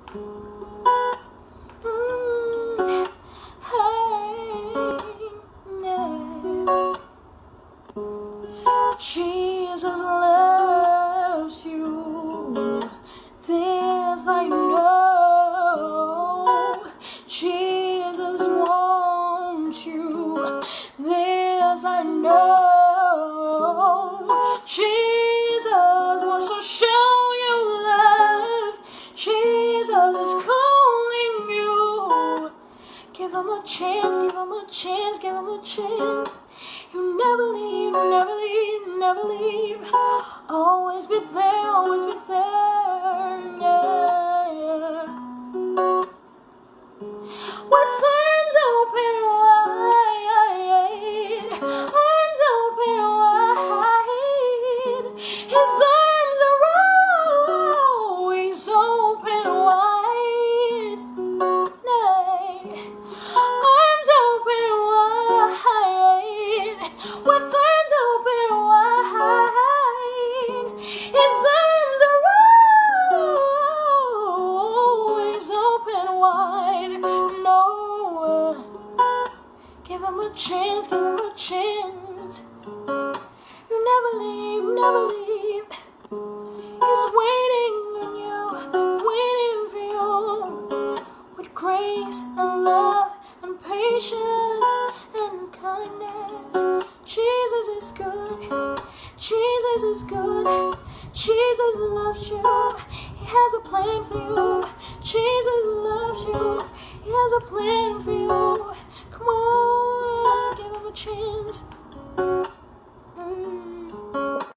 Hey, yeah. Jesus loves you. This I know. Jesus wants you. This I know. Jesus wants to show you love. Jesus is calling you. Give him a chance, give him a chance, give him a chance. You never leave, never leave, never leave. Always be there, always be there, yeah. With arms open wide, arms open wide. His arms are always open wide. Nay. Arms open wide, with arms open wide. His arms are always open wide. No, give him a chance, give him a chance. You never leave, never leave. He's waiting on you, waiting for you, with grace and love and patience and kindness. Jesus is good. Jesus is good. Jesus loves you. He has a plan for you. Jesus loves you. He has a plan for you. Come on, give him a chance.